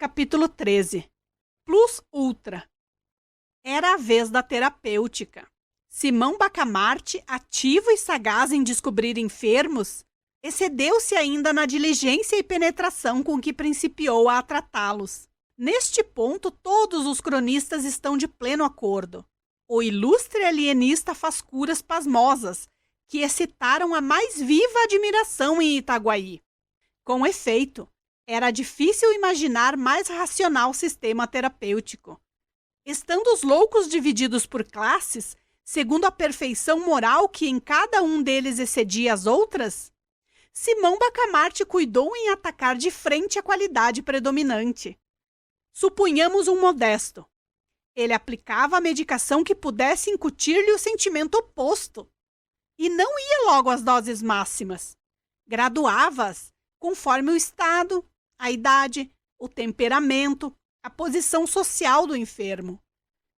Capítulo 13. Plus Ultra. Era a vez da terapêutica. Simão Bacamarte, ativo e sagaz em descobrir enfermos, excedeu-se ainda na diligência e penetração com que principiou a tratá-los. Neste ponto, todos os cronistas estão de pleno acordo. O ilustre alienista faz curas pasmosas, que excitaram a mais viva admiração em Itaguaí. Com efeito, era difícil imaginar mais racional sistema terapêutico. Estando os loucos divididos por classes, segundo a perfeição moral que em cada um deles excedia as outras, Simão Bacamarte cuidou em atacar de frente a qualidade predominante. Supunhamos um modesto. Ele aplicava a medicação que pudesse incutir-lhe o sentimento oposto. E não ia logo às doses máximas. Graduava-as conforme o estado, a idade, o temperamento, a posição social do enfermo.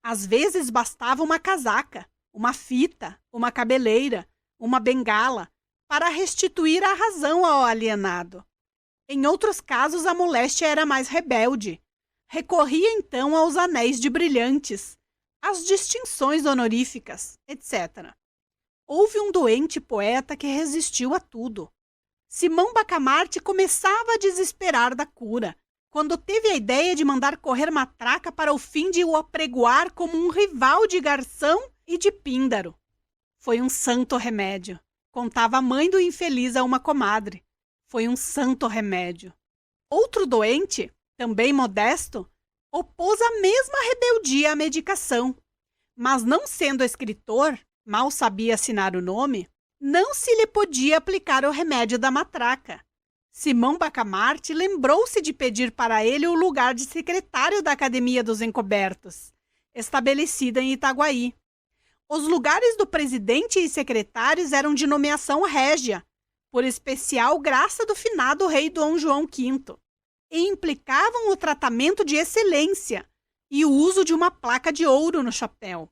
Às vezes bastava uma casaca, uma fita, uma cabeleira, uma bengala, para restituir a razão ao alienado. Em outros casos, a moléstia era mais rebelde. Recorria então aos anéis de brilhantes, às distinções honoríficas, etc. Houve um doente poeta que resistiu a tudo. Simão Bacamarte começava a desesperar da cura, quando teve a ideia de mandar correr matraca para o fim de o apregoar como um rival de Garção e de Píndaro. Foi um santo remédio, contava a mãe do infeliz a uma comadre. Foi um santo remédio. Outro doente, também modesto, opôs a mesma rebeldia à medicação, mas não sendo escritor, mal sabia assinar o nome, não se lhe podia aplicar o remédio da matraca. Simão Bacamarte lembrou-se de pedir para ele o lugar de secretário da Academia dos Encobertos, estabelecida em Itaguaí. Os lugares do presidente e secretários eram de nomeação régia, por especial graça do finado rei Dom João V, e implicavam o tratamento de excelência e o uso de uma placa de ouro no chapéu.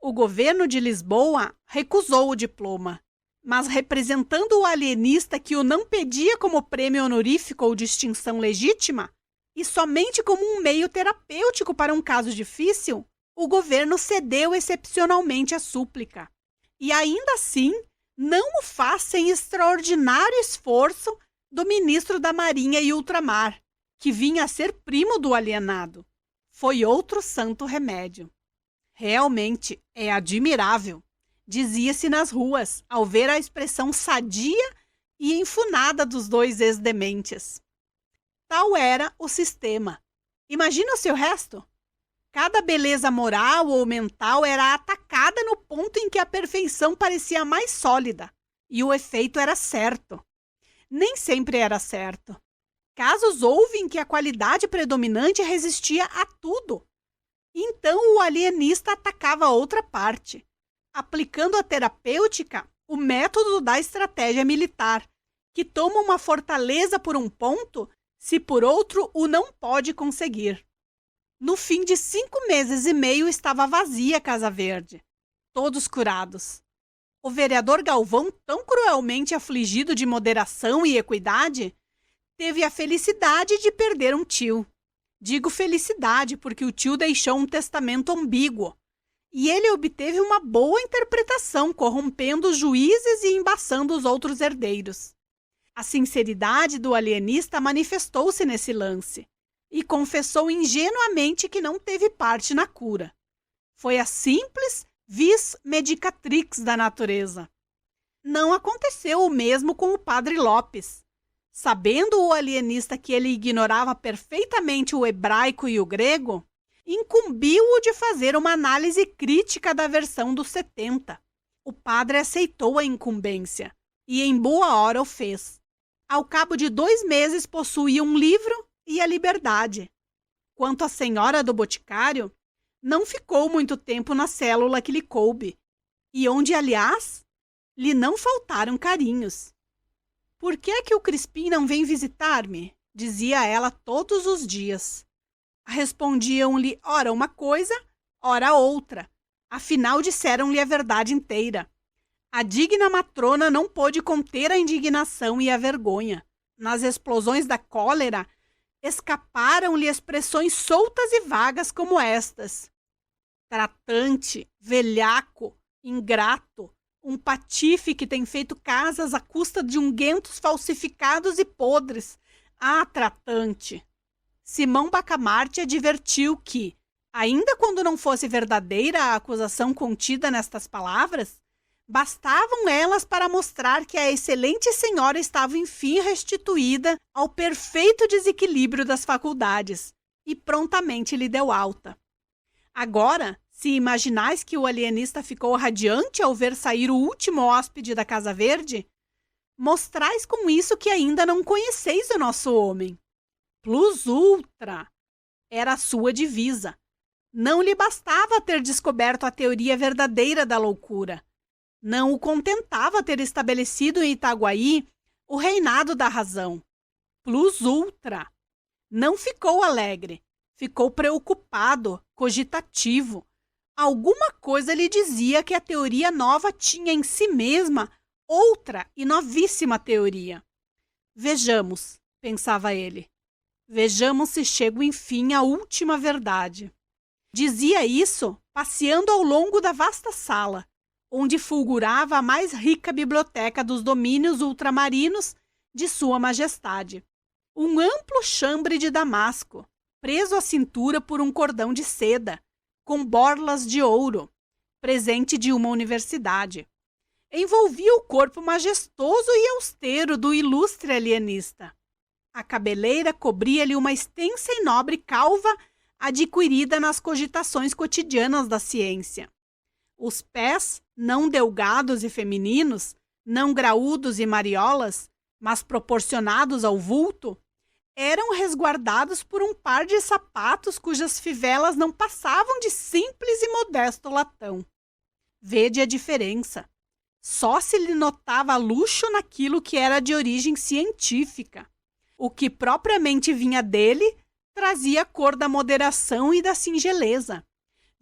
O governo de Lisboa recusou o diploma, mas representando o alienista que o não pedia como prêmio honorífico ou distinção legítima, e somente como um meio terapêutico para um caso difícil, o governo cedeu excepcionalmente à súplica. E ainda assim, não o faz sem extraordinário esforço do ministro da Marinha e Ultramar, que vinha a ser primo do alienado. Foi outro santo remédio. Realmente é admirável, dizia-se nas ruas, ao ver a expressão sadia e enfunada dos dois ex-dementes. Tal era o sistema. Imagina o seu resto? Cada beleza moral ou mental era atacada no ponto em que a perfeição parecia mais sólida, e o efeito era certo. Nem sempre era certo. Casos houve em que a qualidade predominante resistia a tudo. Então o alienista atacava outra parte, aplicando a terapêutica o método da estratégia militar, que toma uma fortaleza por um ponto, se por outro o não pode conseguir. No fim de 5 meses e meio estava vazia a Casa Verde, todos curados. O vereador Galvão, tão cruelmente afligido de moderação e equidade, teve a felicidade de perder um tio. Digo felicidade porque o tio deixou um testamento ambíguo, e ele obteve uma boa interpretação, corrompendo os juízes e embaçando os outros herdeiros. A sinceridade do alienista manifestou-se nesse lance, e confessou ingenuamente que não teve parte na cura. Foi a simples vis medicatrix da natureza. Não aconteceu o mesmo com o padre Lopes. Sabendo o alienista que ele ignorava perfeitamente o hebraico e o grego, incumbiu-o de fazer uma análise crítica da versão dos 70. O padre aceitou a incumbência e em boa hora o fez. Ao cabo de 2 meses possuía um livro e a liberdade. Quanto à senhora do boticário, não ficou muito tempo na célula que lhe coube, e onde, aliás, lhe não faltaram carinhos. Por que é que o Crispim não vem visitar-me? Dizia ela todos os dias. Respondiam-lhe ora uma coisa, ora outra. Afinal, disseram-lhe a verdade inteira. A digna matrona não pôde conter a indignação e a vergonha. Nas explosões da cólera, escaparam-lhe expressões soltas e vagas como estas: tratante, velhaco, ingrato, um patife que tem feito casas à custa de unguentos falsificados e podres. Ah, tratante! Simão Bacamarte advertiu que, ainda quando não fosse verdadeira a acusação contida nestas palavras, bastavam elas para mostrar que a excelente senhora estava enfim restituída ao perfeito desequilíbrio das faculdades, e prontamente lhe deu alta. Agora, se imaginais que o alienista ficou radiante ao ver sair o último hóspede da Casa Verde, mostrais com isso que ainda não conheceis o nosso homem. Plus ultra era a sua divisa. Não lhe bastava ter descoberto a teoria verdadeira da loucura. Não o contentava ter estabelecido em Itaguaí o reinado da razão. Plus ultra. Não ficou alegre, ficou preocupado, cogitativo. Alguma coisa lhe dizia que a teoria nova tinha em si mesma outra e novíssima teoria. Vejamos, pensava ele. Vejamos se chego enfim à última verdade. Dizia isso passeando ao longo da vasta sala, onde fulgurava a mais rica biblioteca dos domínios ultramarinos de Sua Majestade. Um amplo chambre de damasco, preso à cintura por um cordão de seda, com borlas de ouro, presente de uma universidade. Envolvia o corpo majestoso e austero do ilustre alienista. A cabeleira cobria-lhe uma extensa e nobre calva adquirida nas cogitações cotidianas da ciência. Os pés, não delgados e femininos, não graúdos e mariolas, mas proporcionados ao vulto, eram resguardados por um par de sapatos cujas fivelas não passavam de simples e modesto latão. Vede a diferença. Só se lhe notava luxo naquilo que era de origem científica. O que propriamente vinha dele trazia a cor da moderação e da singeleza,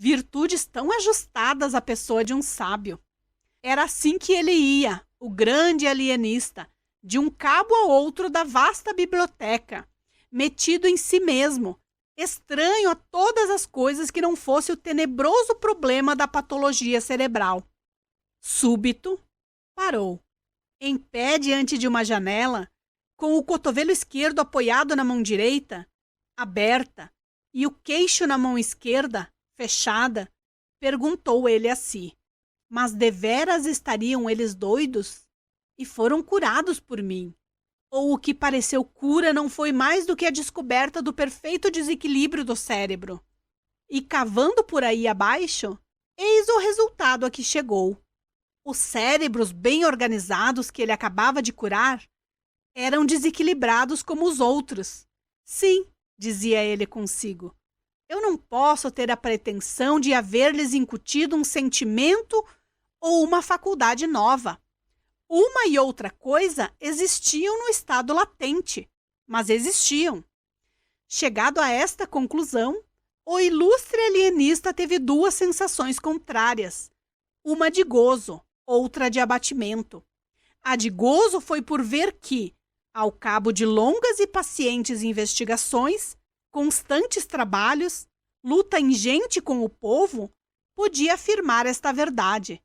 virtudes tão ajustadas à pessoa de um sábio. Era assim que ele ia, o grande alienista, de um cabo ao outro da vasta biblioteca, metido em si mesmo, estranho a todas as coisas que não fosse o tenebroso problema da patologia cerebral. Súbito, parou, em pé diante de uma janela, com o cotovelo esquerdo apoiado na mão direita, aberta, e o queixo na mão esquerda, fechada, perguntou ele a si: mas deveras estariam eles doidos? E foram curados por mim? Ou o que pareceu cura não foi mais do que a descoberta do perfeito desequilíbrio do cérebro? E cavando por aí abaixo, eis o resultado a que chegou. Os cérebros bem organizados que ele acabava de curar eram desequilibrados como os outros. Sim, dizia ele consigo, eu não posso ter a pretensão de haver-lhes incutido um sentimento ou uma faculdade nova. Uma e outra coisa existiam no estado latente, mas existiam. Chegado a esta conclusão, o ilustre alienista teve duas sensações contrárias, uma de gozo, outra de abatimento. A de gozo foi por ver que, ao cabo de longas e pacientes investigações, constantes trabalhos, luta ingente com o povo, podia afirmar esta verdade.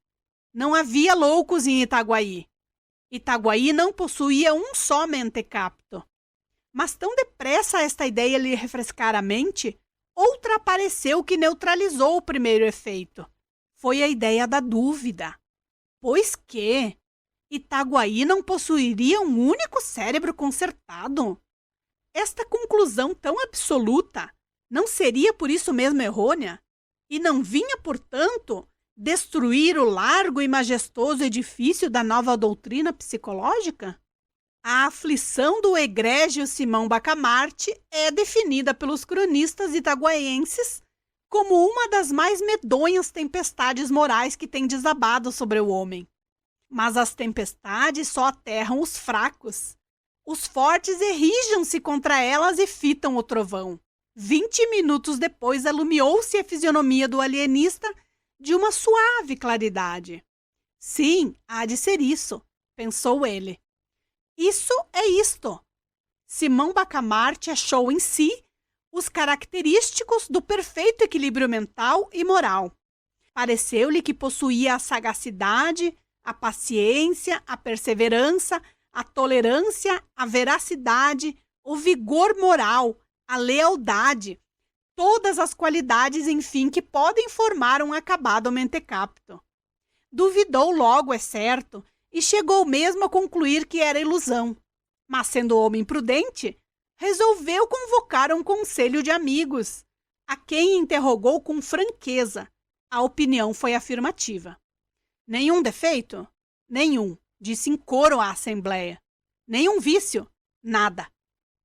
Não havia loucos em Itaguaí. Itaguaí não possuía um só mentecapto. Mas tão depressa esta ideia lhe refrescara a mente, outra apareceu que neutralizou o primeiro efeito. Foi a ideia da dúvida. Pois que Itaguaí não possuiria um único cérebro consertado? Esta conclusão tão absoluta não seria por isso mesmo errônea? E não vinha, portanto, destruir o largo e majestoso edifício da nova doutrina psicológica? A aflição do egrégio Simão Bacamarte é definida pelos cronistas itaguaienses como uma das mais medonhas tempestades morais que tem desabado sobre o homem. Mas as tempestades só aterram os fracos. Os fortes errijam-se contra elas e fitam o trovão. 20 minutos depois alumiou-se a fisionomia do alienista de uma suave claridade. Sim, há de ser isso, pensou ele. Isso é isto. Simão Bacamarte achou em si os característicos do perfeito equilíbrio mental e moral. Pareceu-lhe que possuía a sagacidade, a paciência, a perseverança, a tolerância, a veracidade, o vigor moral, a lealdade, todas as qualidades, enfim, que podem formar um acabado mentecapto. Duvidou logo, é certo, e chegou mesmo a concluir que era ilusão. Mas, sendo homem prudente, resolveu convocar um conselho de amigos, a quem interrogou com franqueza. A opinião foi afirmativa. Nenhum defeito? Nenhum, disse em coro a assembleia. Nenhum vício? Nada.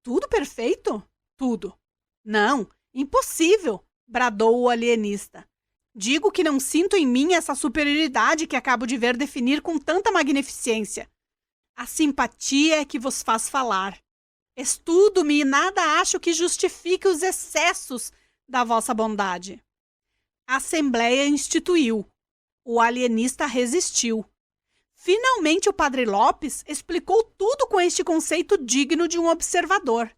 Tudo perfeito? Tudo. Não, impossível, bradou o alienista. Digo que não sinto em mim essa superioridade que acabo de ver definir com tanta magnificência. A simpatia é que vos faz falar. Estudo-me e nada acho que justifique os excessos da vossa bondade. A assembleia instituiu. O alienista resistiu. Finalmente o padre Lopes explicou tudo com este conceito digno de um observador.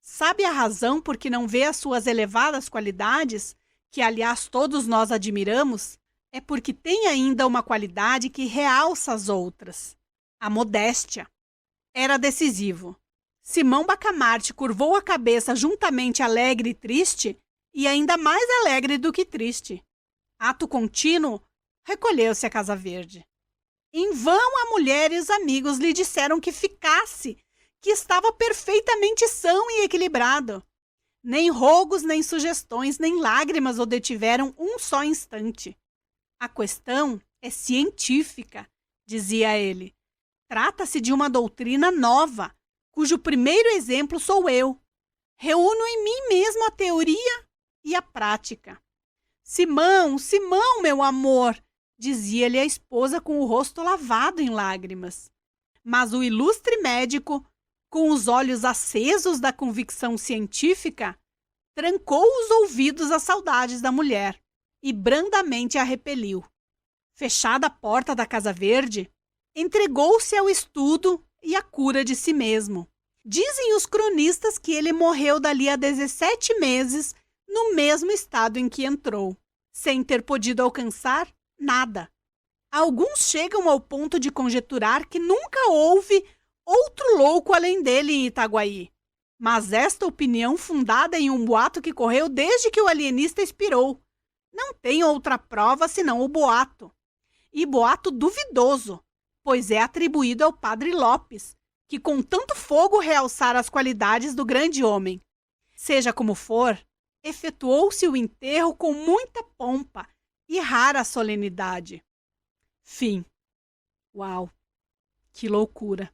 Sabe a razão por que não vê as suas elevadas qualidades, que aliás todos nós admiramos? É porque tem ainda uma qualidade que realça as outras. A modéstia. Era decisivo. Simão Bacamarte curvou a cabeça juntamente alegre e triste, e ainda mais alegre do que triste. Ato contínuo, recolheu-se à Casa Verde. Em vão a mulher e os amigos lhe disseram que ficasse, que estava perfeitamente são e equilibrado. Nem rogos, nem sugestões, nem lágrimas o detiveram um só instante. A questão é científica, dizia ele. Trata-se de uma doutrina nova, cujo primeiro exemplo sou eu. Reúno em mim mesmo a teoria e a prática. Simão, Simão, meu amor, dizia-lhe a esposa com o rosto lavado em lágrimas. Mas o ilustre médico, com os olhos acesos da convicção científica, trancou os ouvidos às saudades da mulher e brandamente a repeliu. Fechada a porta da Casa Verde, entregou-se ao estudo e à cura de si mesmo. Dizem os cronistas que ele morreu dali a 17 meses, no mesmo estado em que entrou, sem ter podido alcançar nada. Alguns chegam ao ponto de conjecturar que nunca houve outro louco além dele em Itaguaí. Mas esta opinião, fundada em um boato que correu desde que o alienista expirou, não tem outra prova senão o boato. E boato duvidoso, pois é atribuído ao padre Lopes, que com tanto fogo realçara as qualidades do grande homem. Seja como for, efetuou-se o enterro com muita pompa e rara solenidade. Fim. Uau, que loucura!